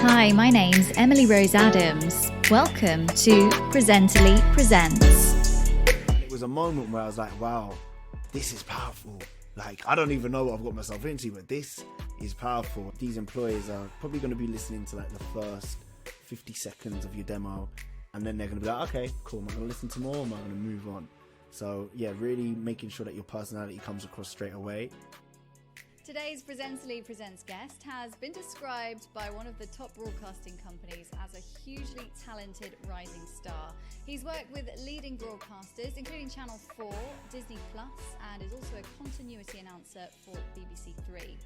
Hi, my name's Emily Rose Adams. Welcome to Presenterly Presents. It was a moment where I was like, wow, this is powerful. Like, I don't even know what I've got myself into, but this is powerful. These employers are probably going to be listening to like the first 50 seconds of your demo, and then they're going to be like, okay, cool, am I going to listen to more, or am I going to move on? So yeah, really making sure that your personality comes across straight away. Today's Presenterly Presents guest has been described by one of the top broadcasting companies as a hugely talented rising star. He's worked with leading broadcasters, including Channel 4, Disney Plus, and is also a continuity announcer for BBC Three.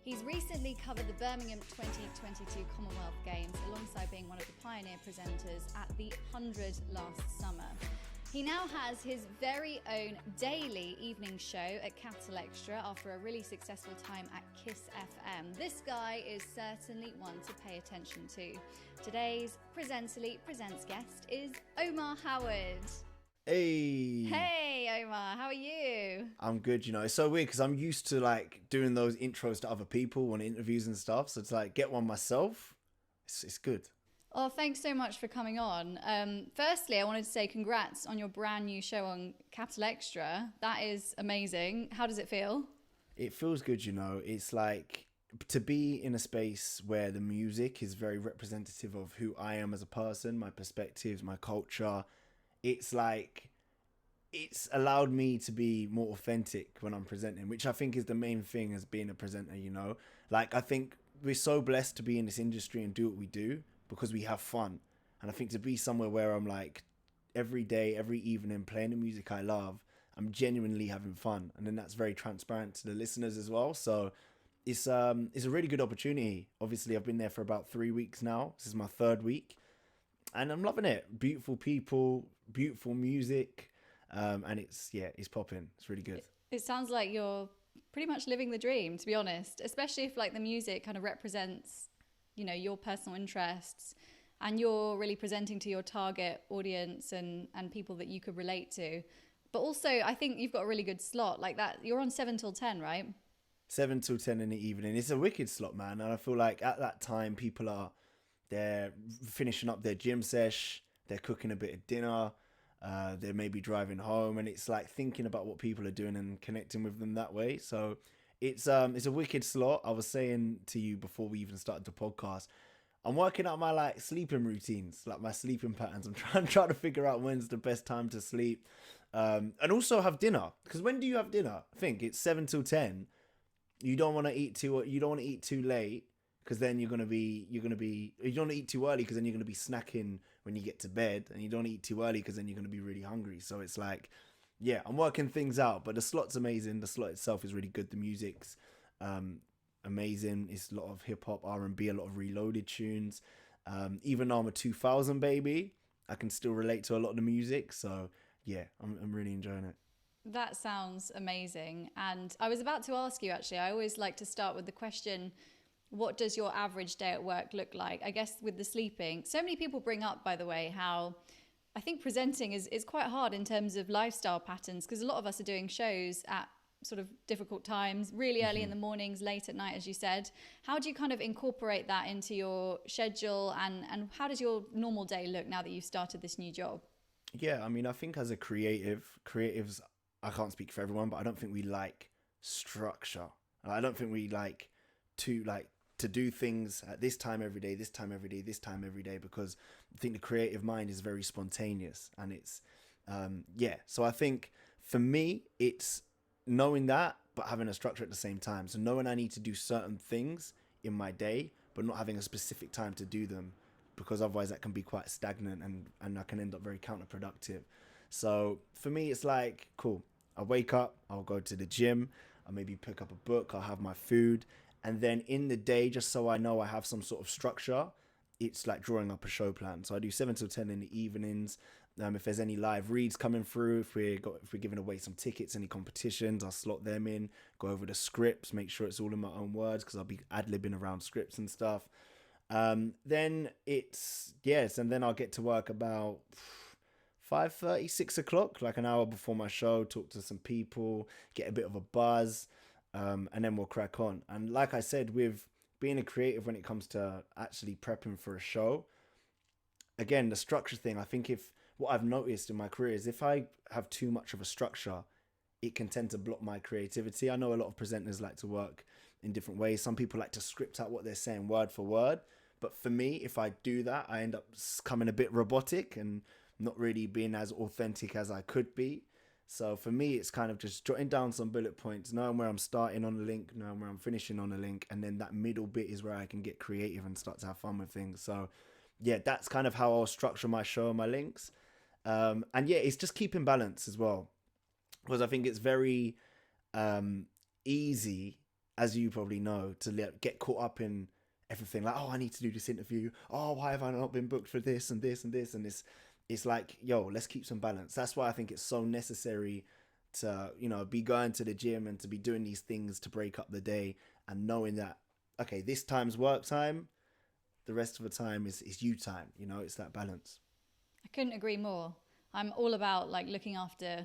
He's recently covered the Birmingham 2022 Commonwealth Games alongside being one of the pioneer presenters at the 100 last summer. He now has his very own daily evening show at Capital XTRA after a really successful time at Kiss FM. This guy is certainly one to pay attention to. Today's Presenterly Presents guest is Omah Howard. Hey! Hey Omah, how are you? I'm good, you know. It's so weird because I'm used to like doing those intros to other people on interviews and stuff. So it's like get one myself. It's good. Oh, thanks so much for coming on. Firstly, I wanted to say congrats on your brand new show on Capital XTRA. That is amazing. How does it feel? It feels good, you know. It's like to be in a space where the music is very representative of who I am as a person, my perspectives, my culture. It's like it's allowed me to be more authentic when I'm presenting, which I think is the main thing as being a presenter, you know. Like, I think we're so blessed to be in this industry and do what we do because we have fun. And I think to be somewhere where I'm like every day, every evening playing the music I love, I'm genuinely having fun. And then that's very transparent to the listeners as well. So it's a really good opportunity. Obviously, I've been there for about 3 weeks now. This is my third week and I'm loving it. Beautiful people, beautiful music. And it's popping. It's really good. It sounds like you're pretty much living the dream, to be honest, especially if like the music kind of represents, you know, your personal interests and you're really presenting to your target audience and people that you could relate to. But also, I think you've got a really good slot like that. You're on 7 till 10, right? 7 till 10 in the evening. It's a wicked slot, man. And I feel like at that time, they're finishing up their gym sesh, they're cooking a bit of dinner, they may be driving home, and it's like thinking about what people are doing and connecting with them that way. So it's a wicked slot. I was saying to you before we even started the podcast, I'm working out my like sleeping routines, like my sleeping patterns. I'm trying to figure out when's the best time to sleep, and also have dinner. Because when do you have dinner? I think it's 7 till 10. You don't want to eat too late because then you don't want to eat too early because then you're going to be snacking when you get to bed, and you don't eat too early because then you're going to be really hungry. So it's like, yeah, I'm working things out, but the slot's amazing. The slot itself is really good. The music's amazing. It's a lot of hip hop, R&B, a lot of reloaded tunes. Even though I'm a 2000 baby, I can still relate to a lot of the music. So yeah, I'm really enjoying it. That sounds amazing. And I was about to ask you, actually, I always like to start with the question, what does your average day at work look like? I guess with the sleeping, so many people bring up, by the way, how I think presenting is quite hard in terms of lifestyle patterns, because a lot of us are doing shows at sort of difficult times, really early in the mornings, late at night, as you said. How do you kind of incorporate that into your schedule, and how does your normal day look now that you've started this new job? Yeah, I mean, I think as a creatives, I can't speak for everyone, but I don't think we like structure. I don't think we like to do things at this time every day, this time every day, this time every day, because I think the creative mind is very spontaneous, and it's so I think for me it's knowing that but having a structure at the same time. So knowing I need to do certain things in my day but not having a specific time to do them, because otherwise that can be quite stagnant and I can end up very counterproductive. So for me it's like, cool, I wake up, I'll go to the gym, I'll maybe pick up a book, I'll have my food. And then in the day, just so I know I have some sort of structure, it's like drawing up a show plan. So I do 7 till 10 in the evenings. If there's any live reads coming through, if we're giving away some tickets, any competitions, I'll slot them in, go over the scripts, make sure it's all in my own words, because I'll be ad-libbing around scripts and stuff. Then and then I'll get to work about 5:30, 6 o'clock, like an hour before my show, talk to some people, get a bit of a buzz. And then we'll crack on. And like I said, with being a creative when it comes to actually prepping for a show, again, the structure thing, I think if what I've noticed in my career is if I have too much of a structure, it can tend to block my creativity. I know a lot of presenters like to work in different ways. Some people like to script out what they're saying word for word. But for me, if I do that, I end up coming a bit robotic and not really being as authentic as I could be. So for me, it's kind of just jotting down some bullet points, knowing where I'm starting on a link, knowing where I'm finishing on a link. And then that middle bit is where I can get creative and start to have fun with things. So yeah, that's kind of how I'll structure my show and my links. And yeah, it's just keeping balance as well. Because I think it's very easy, as you probably know, to get caught up in everything. Like, oh, I need to do this interview. Oh, why have I not been booked for this and this and this? And it's like, yo, let's keep some balance. That's why I think it's so necessary to, be going to the gym and to be doing these things to break up the day and knowing that, okay, this time's work time. The rest of the time is you time. It's that balance. I couldn't agree more. I'm all about like looking after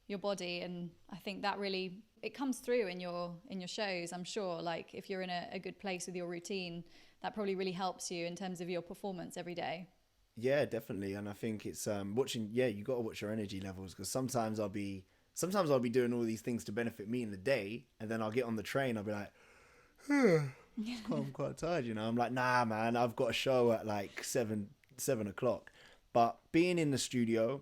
your body, and I think that really it comes through in your shows. I'm sure, like if you're in a good place with your routine, that probably really helps you in terms of your performance every day. Yeah, definitely. And I think it's watching. Yeah, you got to watch your energy levels, because sometimes I'll be doing all these things to benefit me in the day, and then I'll get on the train. I'll be like, I'm quite tired. I'm like, nah, man, I've got a show at like 7 o'clock. But being in the studio,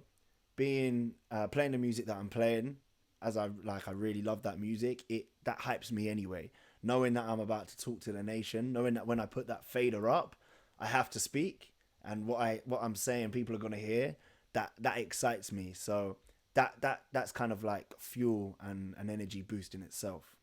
playing the music that I'm playing, as I really love that music, that hypes me anyway. Knowing that I'm about to talk to the nation, knowing that when I put that fader up, I have to speak, and what I'm saying, people are gonna hear. That excites me. So that's kind of like fuel and an energy boost in itself.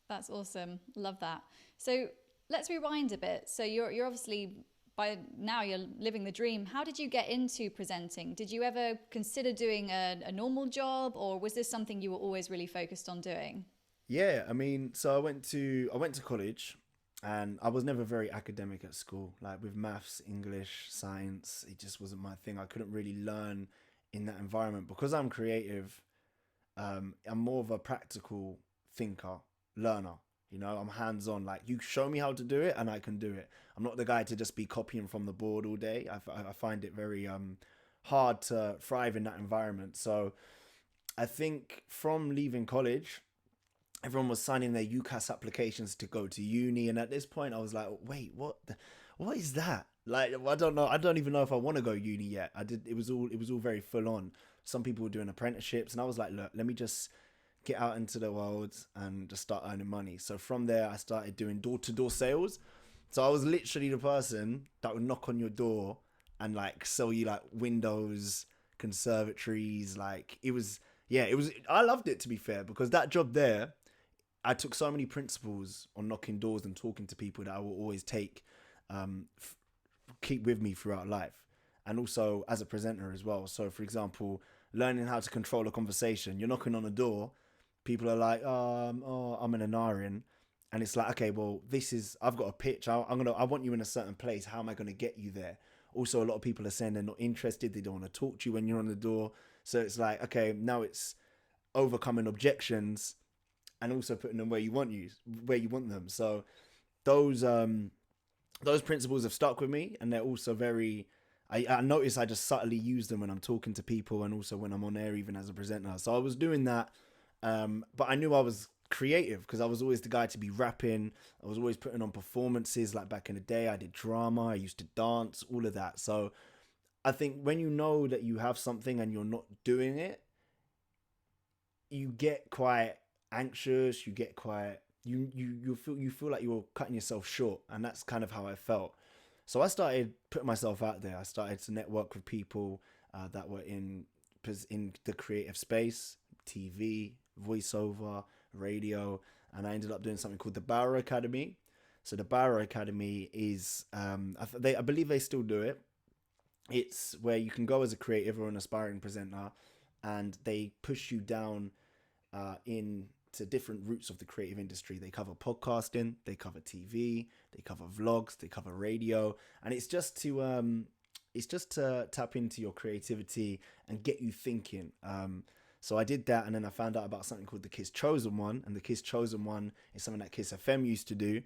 That's awesome. Love that. So let's rewind a bit. So you're obviously, by now you're living the dream. How did you get into presenting? Did you ever consider doing a normal job, or was this something you were always really focused on doing? Yeah, I mean, so I went to college, and I was never very academic at school. Like with maths, English, science, it just wasn't my thing. I couldn't really learn in that environment because I'm creative. I'm more of a practical thinker, learner. I'm hands-on. Like, you show me how to do it and I can do it. I'm not the guy to just be copying from the board all day. I find it very hard to thrive in that environment. So I think from leaving college, everyone was signing their UCAS applications to go to uni. And at this point I was like, wait, what is that? Like, I don't know. I don't even know if I want to go uni yet. It was all very full on. Some people were doing apprenticeships, and I was like, look, let me just get out into the world and just start earning money. So from there, I started doing door-to-door sales. So I was literally the person that would knock on your door and like sell you like windows, conservatories. Like it was, I loved it, to be fair, because that job there, I took so many principles on knocking doors and talking to people that I will always keep with me throughout life. And also as a presenter as well. So for example, learning how to control a conversation. You're knocking on a door, people are like, I'm in an RN, and it's like, okay, well, I've got a pitch. I want you in a certain place. How am I going to get you there? Also, a lot of people are saying they're not interested. They don't want to talk to you when you're on the door. So it's like, okay, now it's overcoming objections and also putting them where you want them. So those principles have stuck with me, and they're also very, I notice I just subtly use them when I'm talking to people and also when I'm on air, even as a presenter. So I was doing that, but I knew I was creative because I was always the guy to be rapping. I was always putting on performances. Like back in the day, I did drama, I used to dance, all of that. So I think when you know that you have something and you're not doing it, you get quite anxious, you get quite, you feel like you're cutting yourself short, and that's kind of how I felt. So I started putting myself out there. I started to network with people that were in the creative space, TV, voiceover, radio, and I ended up doing something called the Bauer Academy. So the Bauer Academy is, I believe they still do it. It's where you can go as a creative or an aspiring presenter, and they push you down into different routes of the creative industry. They cover podcasting, they cover TV, they cover vlogs, they cover radio, and it's just to tap into your creativity and get you thinking. So I did that, and then I found out about something called the Kiss Chosen One, and the Kiss Chosen One is something that Kiss FM used to do,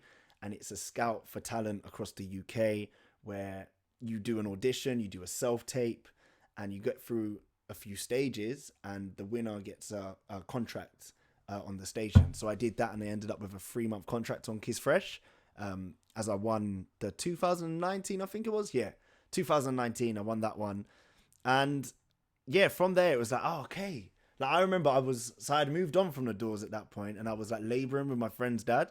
and it's a scout for talent across the UK where you do an audition, you do a self-tape, and you get through a few stages, and the winner gets a contract on the station. So I did that, and I ended up with a 3-month contract on Kiss Fresh, as I won the 2019, I think it was. Yeah, 2019, I won that one. And yeah, from there, it was like, oh, okay. Like, I remember I had moved on from the Doors at that point, and I was like labouring with my friend's dad.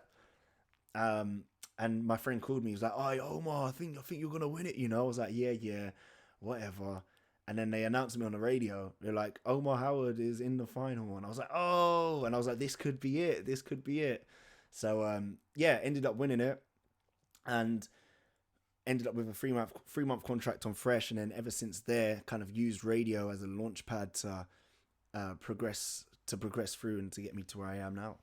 And my friend called me. He was like, "Oh, Omar, I think you're gonna win it." I was like, "Yeah, whatever." And then they announced me on the radio. They're like, "Omah Howard is in the final," and I was like, "Oh!" And I was like, "This could be it. This could be it." So ended up winning it, and ended up with a 3-month contract on Fresh, and then ever since there, kind of used radio as a launch pad to progress through and to get me to where I am now.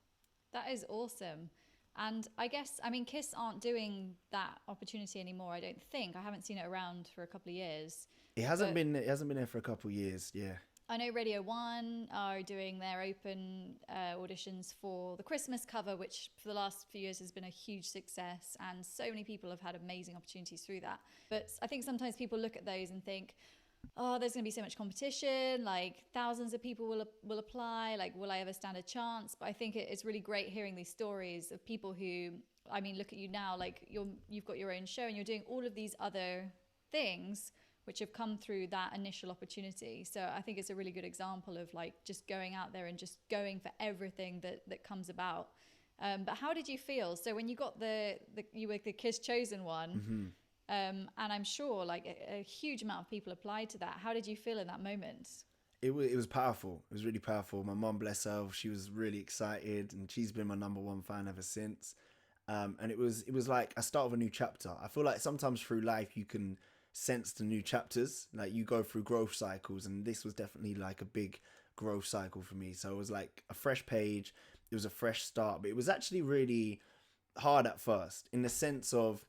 That is awesome. And I guess, Kiss aren't doing that opportunity anymore, I don't think. I haven't seen it around for a couple of years. It hasn't been there for a couple of years, yeah. I know Radio 1 are doing their open auditions for the Christmas cover, which for the last few years has been a huge success, and so many people have had amazing opportunities through that. But I think sometimes people look at those and think, oh, there's going to be so much competition, like thousands of people will apply, like will I ever stand a chance? But I think it's really great hearing these stories of people who, look at you now, like you've got your own show and you're doing all of these other things which have come through that initial opportunity. So I think it's a really good example of like just going out there and just going for everything that comes about. But how did you feel? So when you got you were the Kiss chosen one, mm-hmm. And I'm sure like a huge amount of people applied to that. How did you feel in that moment? It was powerful. It was really powerful. My mum, bless her, she was really excited, and she's been my number one fan ever since. And it was like a start of a new chapter. I feel like sometimes through life you can sense the new chapters. Like you go through growth cycles, and this was definitely like a big growth cycle for me. So it was like a fresh page. It was a fresh start, but it was actually really hard at first in the sense of,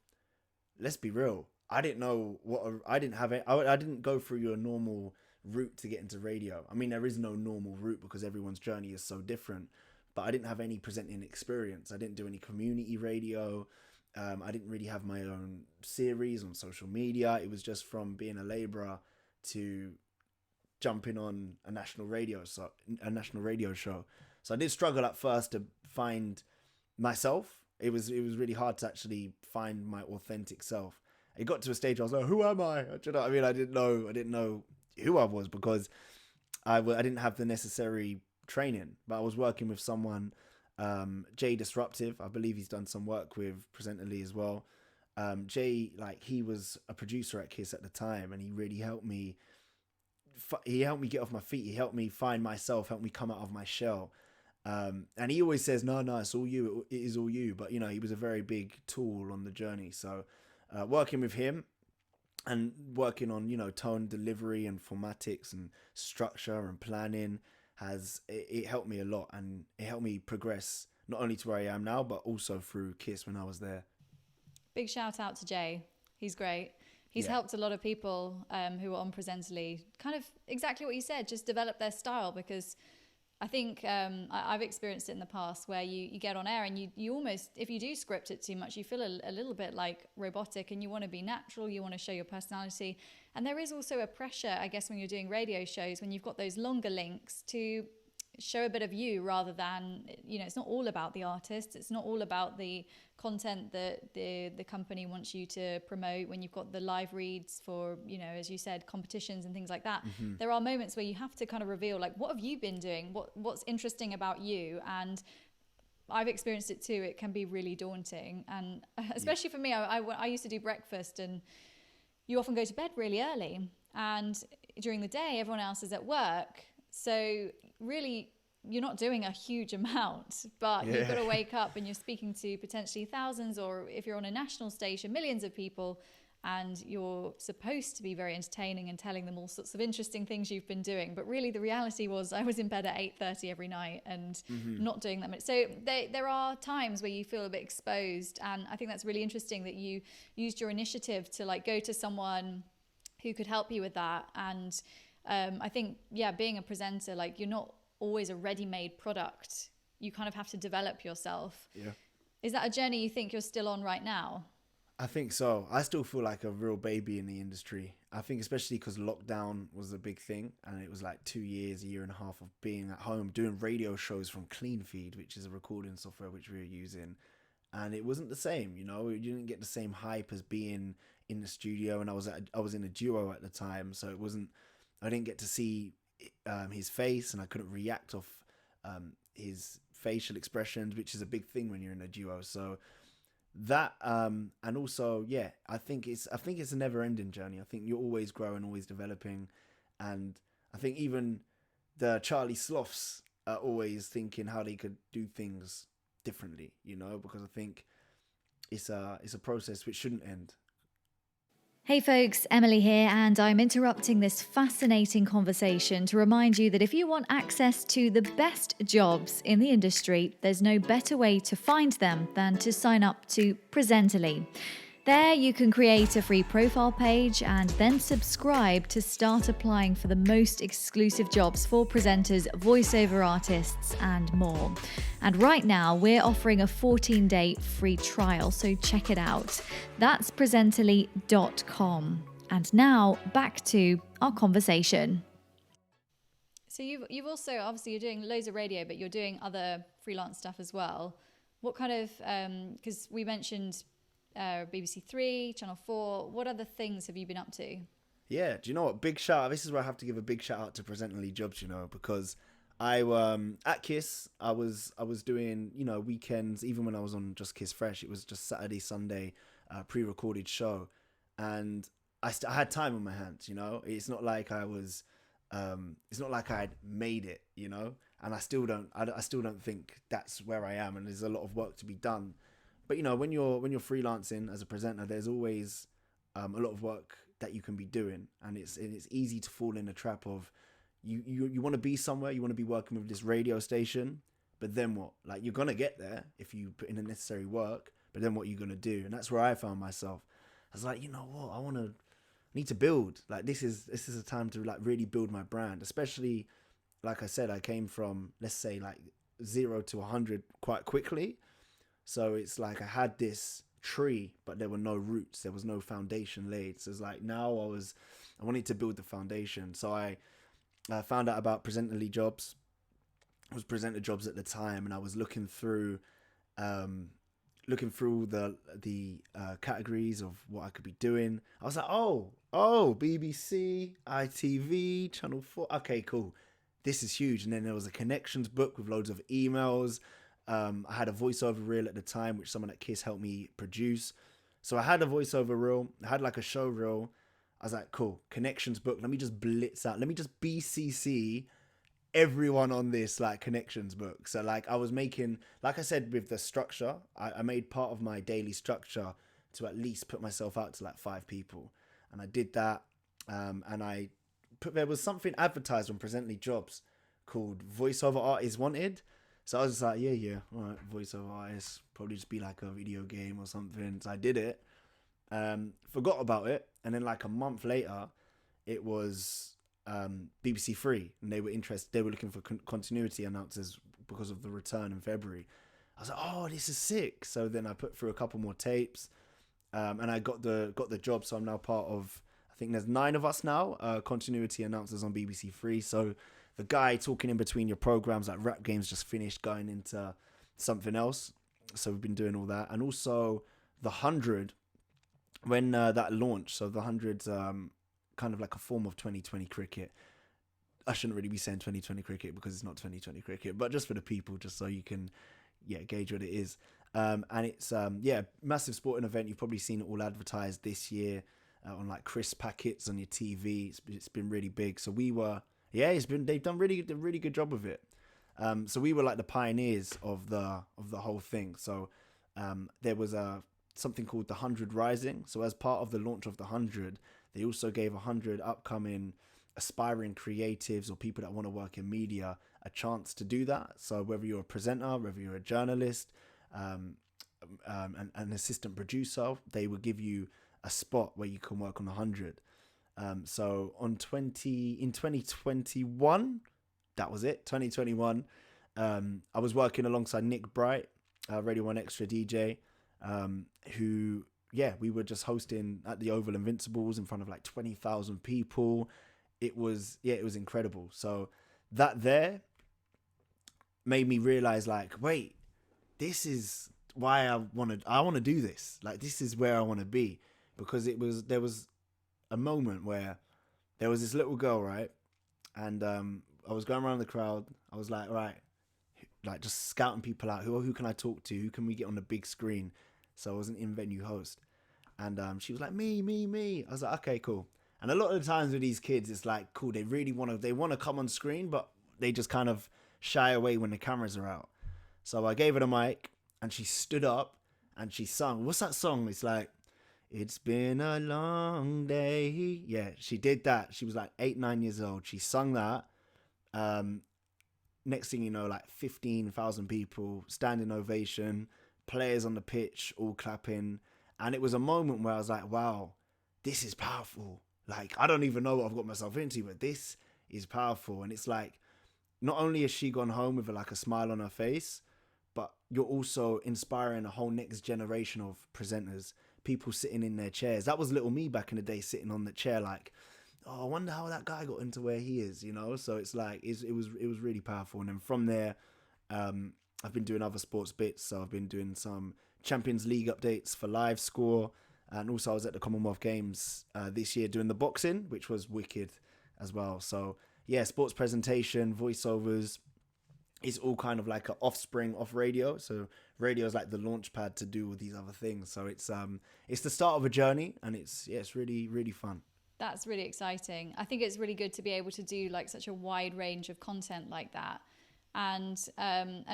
let's be real, I didn't know I didn't go through your normal route to get into radio. There is no normal route because everyone's journey is so different, but I didn't have any presenting experience. I didn't do any community radio. I didn't really have my own series on social media. It was just from being a labourer to jumping on a national radio show. So I did struggle at first to find myself. It was really hard to actually find my authentic self. It got to a stage where I was like, who am I? Do you know what I mean? I didn't know who I was because I didn't have the necessary training. But I was working with someone, Jay Disruptive. I believe he's done some work with Presenter Lee as well. Jay, like, he was a producer at Kiss at the time, and he really helped me. He helped me get off my feet. He helped me find myself, helped me come out of my shell. And he always says, no, it's all you. It is all you. But, he was a very big tool on the journey. So working with him and working on, tone delivery and formatics and structure and planning it helped me a lot. And it helped me progress not only to where I am now, but also through Kiss when I was there. Big shout out to Jay. He's great. He's helped a lot of people who are on Presently, kind of exactly what you said, just develop their style, because I think I've experienced it in the past where you get on air and you almost, if you do script it too much, you feel a little bit like robotic, and you want to be natural, you want to show your personality. And there is also a pressure, I guess, when you're doing radio shows, when you've got those longer links, to show a bit of you rather than, it's not all about the artist. It's not all about the content that the company wants you to promote. When you've got the live reads for, as you said, competitions and things like that, mm-hmm. There are moments where you have to kind of reveal, like, what have you been doing? What's interesting about you? And I've experienced it too. It can be really daunting. And especially for me, I used to do breakfast, and you often go to bed really early. And during the day, everyone else is at work. So really, you're not doing a huge amount, but you've got to wake up and you're speaking to potentially thousands, or if you're on a national station, millions of people, and you're supposed to be very entertaining and telling them all sorts of interesting things you've been doing. But really the reality was I was in bed at 8:30 every night and mm-hmm. not doing that much. So there are times where you feel a bit exposed. And I think that's really interesting that you used your initiative to like go to someone who could help you with that. And I think, being a presenter, like, you're not always a ready-made product. You kind of have to develop yourself. Is that a journey you think you're still on right now? I think so. I still feel like a real baby in the industry. I think especially because lockdown was a big thing, and it was like 2 years, a year and a half of being at home, doing radio shows from Clean Feed, which is a recording software which we were using. And it wasn't the same, you know, you didn't get the same hype as being in the studio. And I was in a duo at the time. So I didn't get to see his face, and I couldn't react off his facial expressions, which is a big thing when you're in a duo. So that and also I think it's a never-ending journey. I think you're always growing, always developing, and I think even the Charlie Sloths are always thinking how they could do things differently, you know, because I think it's a process which shouldn't end. Hey folks, Emily here, and I'm interrupting this fascinating conversation to remind you that if you want access to the best jobs in the industry, there's no better way to find them than to sign up to Presently. There you can create a free profile page and then subscribe to start applying for the most exclusive jobs for presenters, voiceover artists, and more. And right now we're offering a 14-day free trial, so check it out. That's presently.com. And now back to our conversation. So you've also, obviously you're doing loads of radio, but you're doing other freelance stuff as well. What kind of, because we mentioned BBC Three, Channel 4. What other things have you been up to? Yeah, do you know what? Big shout out. This is where I have to give a big shout out to Presently Jobs, you know, because I at Kiss, I was doing, you know, weekends. Even when I was on just Kiss Fresh, it was just Saturday, Sunday, pre-recorded show, and I had time on my hands. You know, it's not like I was, it's not like I'd made it, you know, and I still don't think that's where I am, and there's a lot of work to be done. But you know, when you're freelancing as a presenter, there's always a lot of work that you can be doing, and it's easy to fall in the trap of you want to be somewhere, you want to be working with this radio station, but then what? Like, you're gonna get there if you put in the necessary work, but then what are you gonna do? And that's where I found myself. I was like, you know what? I need to build. Like, this is a time to like really build my brand, especially like I said, I came from, let's say, like 0 to 100 quite quickly. So it's like I had this tree, but there were no roots. There was no foundation laid. So it's like now I wanted to build the foundation. So I found out about Presently Jobs. It was Presenter Jobs at the time, and I was looking through the categories of what I could be doing. I was like, oh, BBC, ITV, Channel 4. Okay, cool. This is huge. And then there was a connections book with loads of emails. I had a voiceover reel at the time, which someone at Kiss helped me produce. So I had a voiceover reel. I had like a show reel. I was like, cool, connections book. Let me just blitz out. Let me just BCC everyone on this like connections book. So like I was making, like I said, with the structure, I made part of my daily structure to at least put myself out to like 5 people. And I did that. And there was something advertised on Presently Jobs called Voiceover Artists Wanted. So I was just like, yeah, all right, voiceover artist, probably just be like a video game or something. So I did it, forgot about it, and then like a month later, it was BBC Three, and they were interested. They were looking for continuity announcers because of the return in February. I was like, oh, this is sick. So then I put through a couple more tapes, and I got the job. So I'm now part of, I think there's 9 of us now, continuity announcers on BBC Three. So the guy talking in between your programs, like Rap Games just finished, going into something else. So we've been doing all that. And also the 100, when that launched, so the 100's kind of like a form of 2020 cricket. I shouldn't really be saying 2020 cricket because it's not 2020 cricket, but just for the people, just so you can gauge what it is. And it's massive sporting event. You've probably seen it all advertised this year on like crisp packets on your TV. It's been really big. So we were... they've done really good job of it. So we were like the pioneers of the whole thing. So there was something called the 100 Rising. So as part of the launch of the 100, they also gave 100 upcoming aspiring creatives or people that want to work in media a chance to do that. So whether you're a presenter, whether you're a journalist, an assistant producer, they will give you a spot where you can work on the 100. So in 2021, that was it, 2021, I was working alongside Nick Bright, Radio 1 Extra DJ, who, yeah, we were just hosting at the Oval Invincibles in front of like 20,000 people. It was incredible. So that there made me realize, like, wait, this is why I want to do this. Like, this is where I want to be, because there was a moment where there was this little girl, right? And I was going around the crowd. I was like, right, like just scouting people out. Who can I talk to? Who can we get on the big screen? So I was an in-venue host. And she was like, me. I was like, okay, cool. And a lot of the times with these kids, it's like, cool, they really want to come on screen, but they just kind of shy away when the cameras are out. So I gave her the mic, and she stood up and she sung. What's that song? It's like, it's been a long day. Yeah, she did that. She was like 8-9 years old. She sung that. Next thing you know, like 15,000 people, standing ovation, players on the pitch, all clapping. And it was a moment where I was like, wow, this is powerful. Like, I don't even know what I've got myself into, but this is powerful. And it's like, not only has she gone home with like a smile on her face, but you're also inspiring a whole next generation of presenters, people sitting in their chairs. That was little me back in the day, sitting on the chair like, oh, I wonder how that guy got into where he is, you know? So it's like, it was really powerful. And then from there, I've been doing other sports bits. So I've been doing some Champions League updates for Live Score. And also I was at the Commonwealth Games this year doing the boxing, which was wicked as well. So yeah, sports presentation, voiceovers, it's all kind of like an offspring of radio. So radio is like the launch pad to do all these other things. So it's the start of a journey, and it's really, really fun. That's really exciting. I think it's really good to be able to do like such a wide range of content like that. And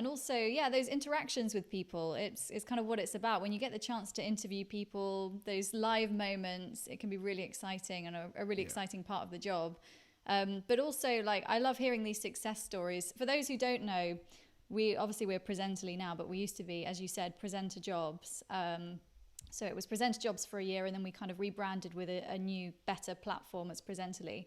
also, yeah, those interactions with people, it's kind of what it's about. When you get the chance to interview people, those live moments, it can be really exciting and a really exciting part of the job. But also, like, I love hearing these success stories. For those who don't know, we're Presently now, but we used to be, as you said, Presenter Jobs. So it was Presenter Jobs for a year, and then we kind of rebranded with a new, better platform as Presently.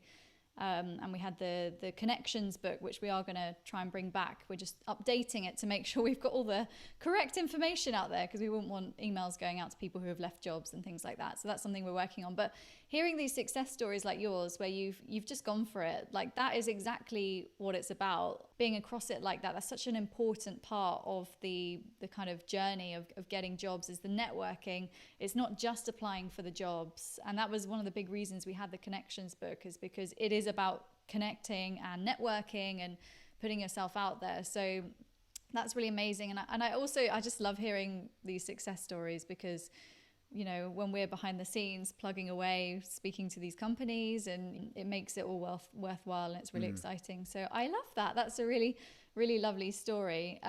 And we had the Connections book, which we are going to try and bring back. We're just updating it to make sure we've got all the correct information out there, because we wouldn't want emails going out to people who have left jobs and things like that. So that's something we're working on. But hearing these success stories like yours, where you've just gone for it, like, that is exactly what it's about. Being across it like that, that's such an important part of the kind of journey of getting jobs, is the networking. It's not just applying for the jobs. And that was one of the big reasons we had the Connections book, is because it is about connecting and networking and putting yourself out there. So that's really amazing. And I just love hearing these success stories, because, you know, when we're behind the scenes plugging away, speaking to these companies, and it makes it all worthwhile, and it's really exciting. So I love that. That's a really, really lovely story.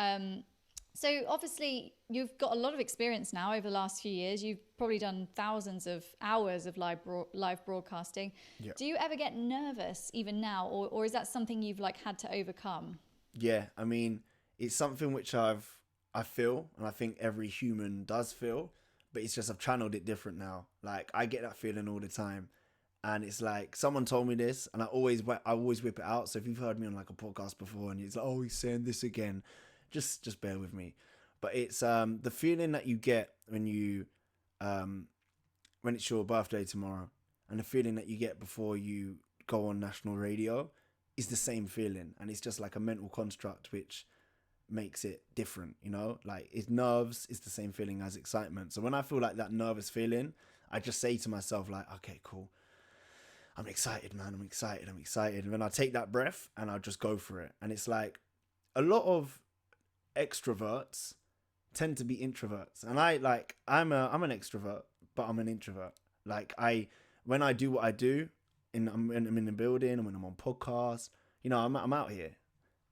So obviously you've got a lot of experience now over the last few years. You've probably done thousands of hours of live broadcasting. Yeah. Do you ever get nervous even now, or is that something you've like had to overcome? Yeah, I mean, it's something which I feel, and I think every human does feel, but it's just I've channeled it different now. Like, I get that feeling all the time, and it's like someone told me this, and I always whip it out. So if you've heard me on like a podcast before, and it's like, oh, he's saying this again, just bear with me. But it's the feeling that you get when it's your birthday tomorrow, and the feeling that you get before you go on national radio is the same feeling, and it's just like a mental construct which makes it different, you know? Like, it's nerves, it's the same feeling as excitement. So when I feel like that nervous feeling, I just say to myself, like, okay, cool, I'm excited, man, I'm excited. And then I take that breath and I'll just go for it. And it's like, a lot of extroverts tend to be introverts, and I'm an extrovert, but I'm an introvert. Like, when I do what I do, I'm in the building, and when I'm on podcasts, you know, I'm out here,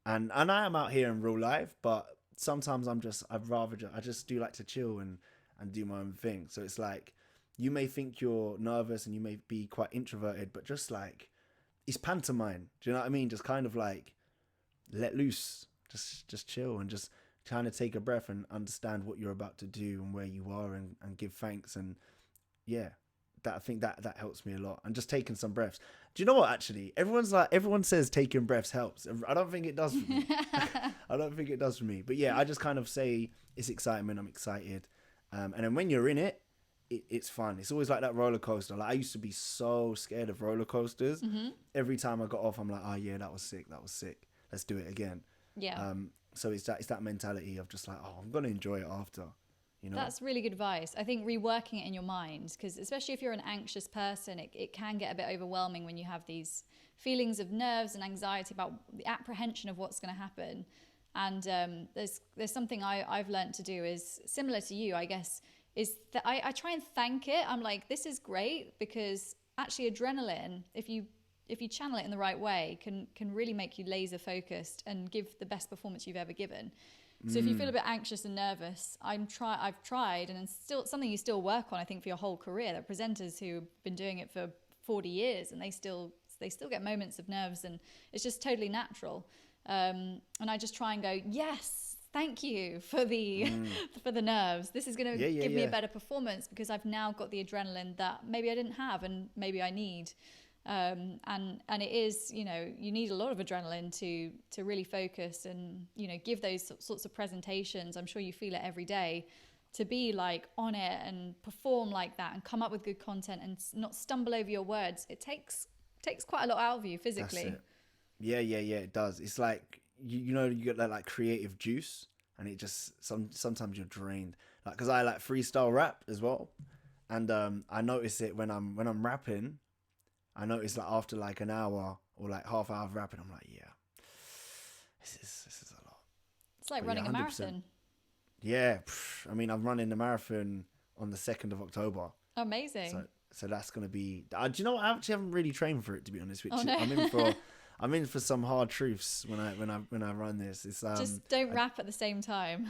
and I am out here in real life. But sometimes I just do like to chill and do my own thing. So it's like, you may think you're nervous and you may be quite introverted, but just like, it's pantomime. Do you know what I mean? Just kind of like let loose, just chill, and just kind of take a breath and understand what you're about to do and where you are, and give thanks. And yeah, I think that helps me a lot. And just taking some breaths. Do you know what, actually? Everyone says taking breaths helps. I don't think it does for me. I don't think it does for me. But yeah, I just kind of say it's excitement. I'm excited. And then when you're in it, it's fun. It's always like that roller coaster. Like I used to be so scared of roller coasters. Every time I got off, I'm like, oh yeah, that was sick. Let's do it again. Yeah. So it's that mentality of just like, oh, I'm going to enjoy it after. You know? That's really good advice. I think reworking it in your mind, because especially if you're an anxious person, it can get a bit overwhelming when you have these feelings of nerves and anxiety about the apprehension of what's going to happen. And there's something I've learned to do is similar to you, I guess, is that I try and thank it. I'm like, this is great, because actually adrenaline, if you channel it in the right way, can really make you laser focused and give the best performance you've ever given. So if you feel a bit anxious and nervous, I've tried, and it's still something you still work on, I think, for your whole career. There are presenters who've been doing it for 40 years and they still get moments of nerves, and it's just totally natural. And I just try and go, yes, thank you for the for the nerves. This is going to give me a better performance, because I've now got the adrenaline that maybe I didn't have and maybe I need. And it is, you know, you need a lot of adrenaline to really focus and, you know, give those sorts of presentations. I'm sure you feel it every day, to be like on it and perform like that and come up with good content and not stumble over your words. It takes quite a lot out of you physically. That's it. Yeah, it does. It's like, you know, you get that like creative juice, and it just, sometimes you're drained. Like, cause I like freestyle rap as well. And, I notice it when I'm rapping. I notice like after like an hour or like half hour of rapping, I'm like, yeah, this is a lot. It's like running a marathon. Yeah. I mean, I'm running the marathon on the 2nd of October. Amazing. So that's going to be, do you know what? I actually haven't really trained for it, to be honest, which no. I'm in for some hard truths when I run this. It's, just don't rap at the same time.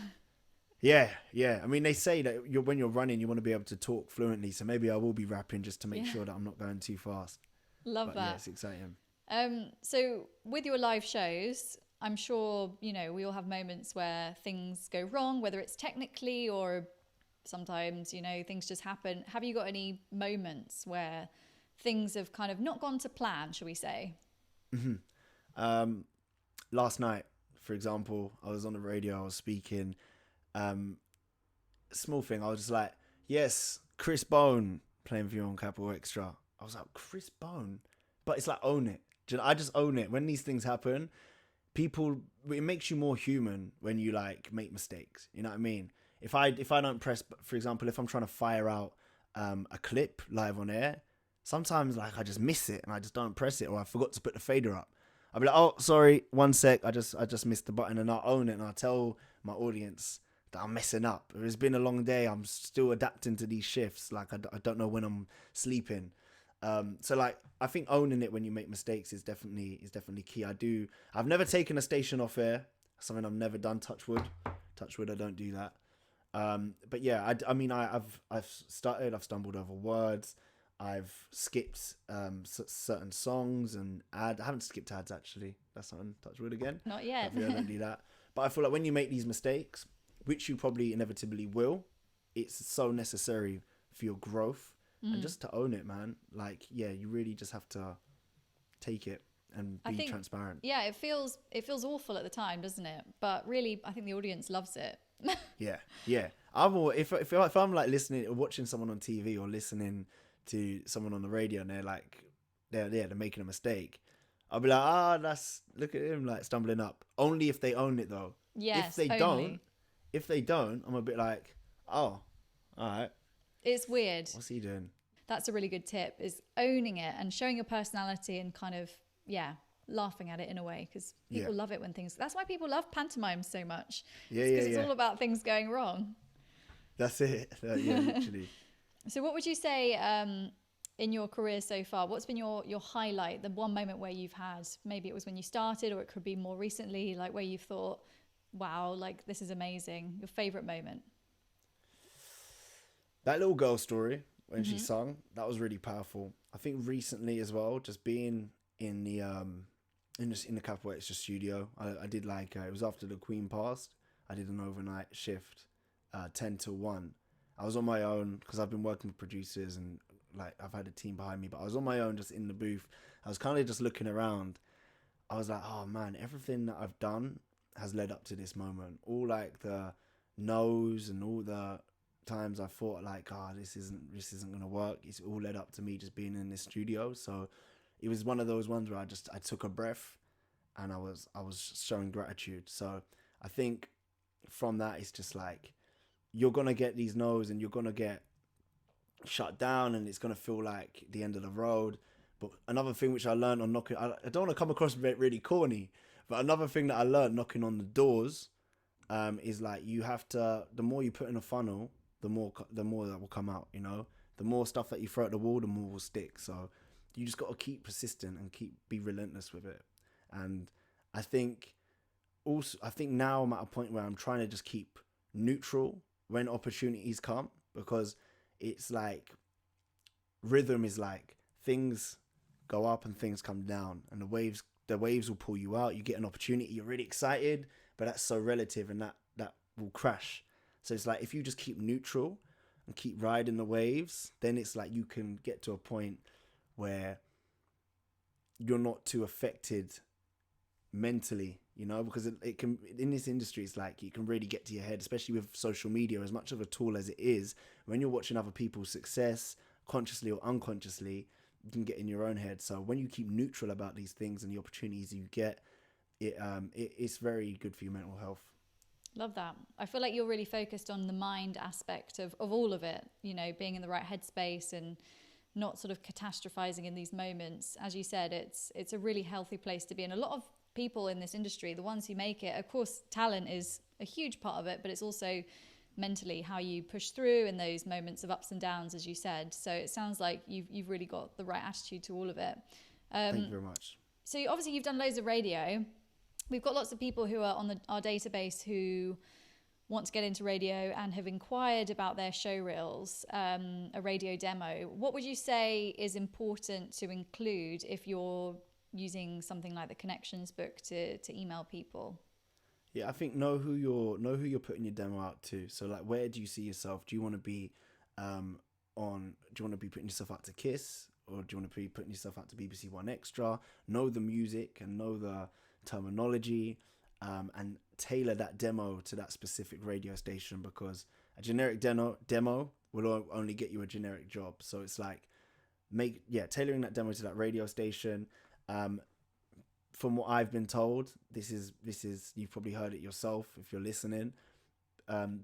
Yeah. I mean, they say that when you're running, you want to be able to talk fluently. So maybe I will be rapping just to make sure that I'm not going too fast. Love that. Yeah, it's exciting. So with your live shows, I'm sure, you know, we all have moments where things go wrong, whether it's technically or sometimes, you know, things just happen. Have you got any moments where things have kind of not gone to plan, shall we say? Last night, for example, I was on the radio, I was speaking, small thing, I was just like, yes, Chris Bone playing for you on Capital XTRA. I was like, Chris Bone? But it's like, own it. I just own it. When these things happen, it makes you more human when you like make mistakes. You know what I mean? If I don't press, for example, if I'm trying to fire out a clip live on air, sometimes like I just miss it and I just don't press it, or I forgot to put the fader up. I'll be like, oh, sorry, 1 sec, I just missed the button, and I'll own it and I'll tell my audience that I'm messing up. It's been a long day. I'm still adapting to these shifts. Like I don't know when I'm sleeping. So like I think owning it when you make mistakes is definitely key. I've never taken a station off air, something I've never done. Touch wood, I don't do that. But yeah, I mean I've stumbled over words, I've skipped certain songs and I haven't skipped ads actually. That's not touch wood again. Not yet. I don't do that. But I feel like when you make these mistakes, which you probably inevitably will, it's so necessary for your growth. And just to own it, man. Like, yeah, you really just have to take it and be transparent. Yeah, it feels awful at the time, doesn't it? But really, I think the audience loves it. Yeah. If I'm like listening or watching someone on TV or listening to someone on the radio and they're making a mistake, I'll be like, look at him like stumbling up. Only if they own it though. Yes. If they don't, I'm a bit like, oh, all right. It's weird. What's he doing? That's a really good tip, is owning it and showing your personality and kind of, laughing at it in a way, because people love it when things... That's why people love pantomime so much. Because it's all about things going wrong. That's it. Yeah, literally. So what would you say in your career so far? What's been your highlight, the one moment where you've had, maybe it was when you started or it could be more recently, like where you've thought, wow, like this is amazing, your favourite moment? That little girl story when she sung, that was really powerful. I think recently as well, just being in the Capital XTRA studio, I did like it was after the Queen passed. I did an overnight shift, 10 till 1. I was on my own because I've been working with producers and like I've had a team behind me, but I was on my own, just in the booth. I was kind of just looking around. I was like, oh man, everything that I've done has led up to this moment. All like the no's and all the times I thought like, this isn't gonna work. It's all led up to me just being in this studio. So it was one of those ones where I took a breath, and I was showing gratitude. So I think from that, it's just like, you're gonna get these no's and you're gonna get shut down, and it's gonna feel like the end of the road. But another thing which I learned on knocking, I don't want to come across really corny, but another thing that I learned knocking on the doors is like, you have to, the more you put in a funnel, the more that will come out, you know? The more stuff that you throw at the wall, the more will stick. So you just got to keep persistent and be relentless with it. And I think now I'm at a point where I'm trying to just keep neutral when opportunities come, because it's like, rhythm is like, things go up and things come down, and the waves will pull you out. You get an opportunity, you're really excited, but that's so relative, and that will crash. So it's like, if you just keep neutral and keep riding the waves, then it's like you can get to a point where you're not too affected mentally, you know, because it can, in this industry, it's like you can really get to your head, especially with social media, as much of a tool as it is. When you're watching other people's success, consciously or unconsciously, you can get in your own head. So when you keep neutral about these things and the opportunities you get, it's very good for your mental health. Love that. I feel like you're really focused on the mind aspect of all of it, you know, being in the right headspace and not sort of catastrophizing in these moments. As you said, it's a really healthy place to be in. A lot of people in this industry, the ones who make it, of course, talent is a huge part of it, but it's also mentally how you push through in those moments of ups and downs, as you said. So it sounds like you've really got the right attitude to all of it. Thank you very much. So obviously you've done loads of radio. We've got lots of people who are on our database who want to get into radio and have inquired about their show reels, a radio demo. What would you say is important to include if you're using something like the Connections book to email people? Yeah, I think know who you're putting your demo out to. So like, where do you see yourself? Do you want to be putting yourself out to Kiss, or do you want to be putting yourself out to BBC One Extra? Know the music and know the terminology, and tailor that demo to that specific radio station, because a generic demo will only get you a generic job. So it's like, tailoring that demo to that radio station. From what I've been told, this is you've probably heard it yourself if you're listening.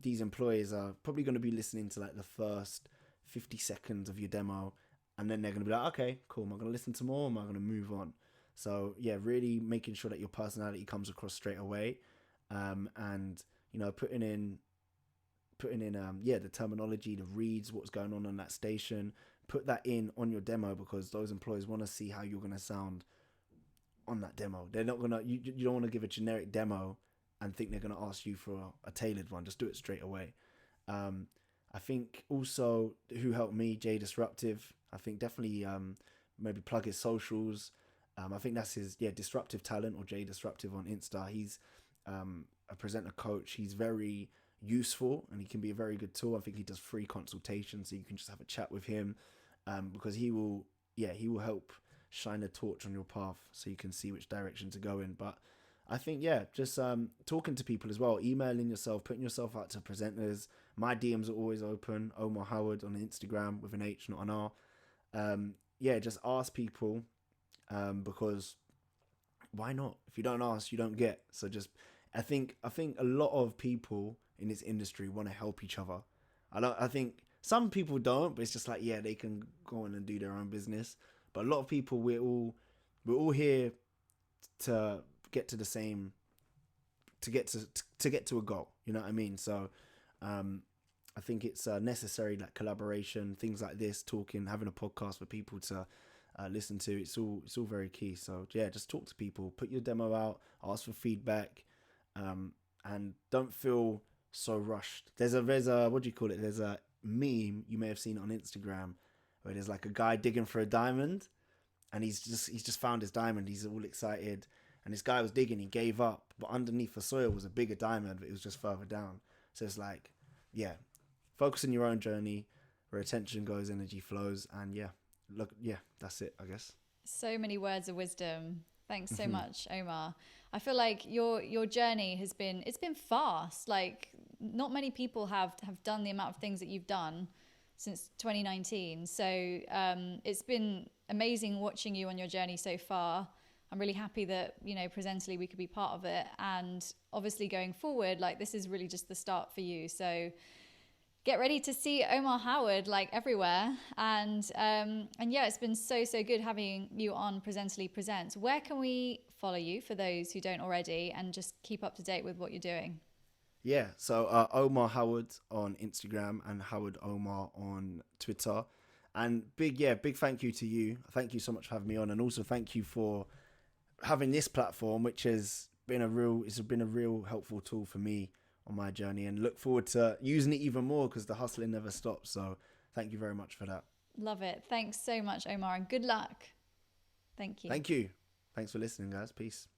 These employers are probably going to be listening to like the first 50 seconds of your demo, and then they're going to be like, okay, cool, am I going to listen to more, or am I going to move on? So yeah, really making sure that your personality comes across straight away, and you know, putting in the terminology, the reads, what's going on that station. Put that in on your demo, because those employers want to see how you're going to sound on that demo. They're not gonna, you don't want to give a generic demo and think they're going to ask you for a tailored one. Just do it straight away. I think also who helped me, Jay Disruptive. I think definitely maybe plug his socials. I think that's his Disruptive Talent, or Jay Disruptive on Insta. He's a presenter coach. He's very useful, and he can be a very good tool. I think he does free consultations, so you can just have a chat with him, because he will help shine a torch on your path so you can see which direction to go in. But I think just talking to people as well, emailing yourself, putting yourself out to presenters. My DMs are always open. Omah Howard on Instagram with an H, not an R. Just ask people, because why not? If you don't ask, you don't get. So just I think a lot of people in this industry want to help each other. I think some people don't, but it's just like, they can go on and do their own business. But a lot of people, we're all here to get to the same, to get to a goal. You know what I mean? So I think it's necessary, like collaboration, things like this, talking, having a podcast for people to listen to. It's all very key. So just talk to people, put your demo out, ask for feedback, and don't feel so rushed. There's a what do you call it? There's a meme, you may have seen it on Instagram, where there's like a guy digging for a diamond, and he's just found his diamond. He's all excited, and this guy was digging. He gave up, but underneath the soil was a bigger diamond, but it was just further down. So it's like, focus on your own journey, where attention goes, energy flows. And that's it, I guess. So many words of wisdom. Thanks so much, Omar. I feel like your journey it's been fast. Like, not many people have done the amount of things that you've done since 2019. So it's been amazing watching you on your journey so far. I'm really happy that, Presently we could be part of it. And obviously going forward, like, this is really just the start for you. So get ready to see Omah Howard like everywhere. And yeah, it's been so good having you on Presently Presents. Where can we follow you for those who don't already, and just keep up to date with what you're doing? Yeah, so Omah Howard on Instagram and Howard Omar on Twitter. And big thank you to you. Thank you so much for having me on, and also thank you for having this platform, which has been a real helpful tool for me on my journey, and look forward to using it even more, because the hustling never stops. So thank you very much for that. Love it. Thanks so much, Omar, and good luck. Thank you. Thank you. Thanks for listening, guys. Peace.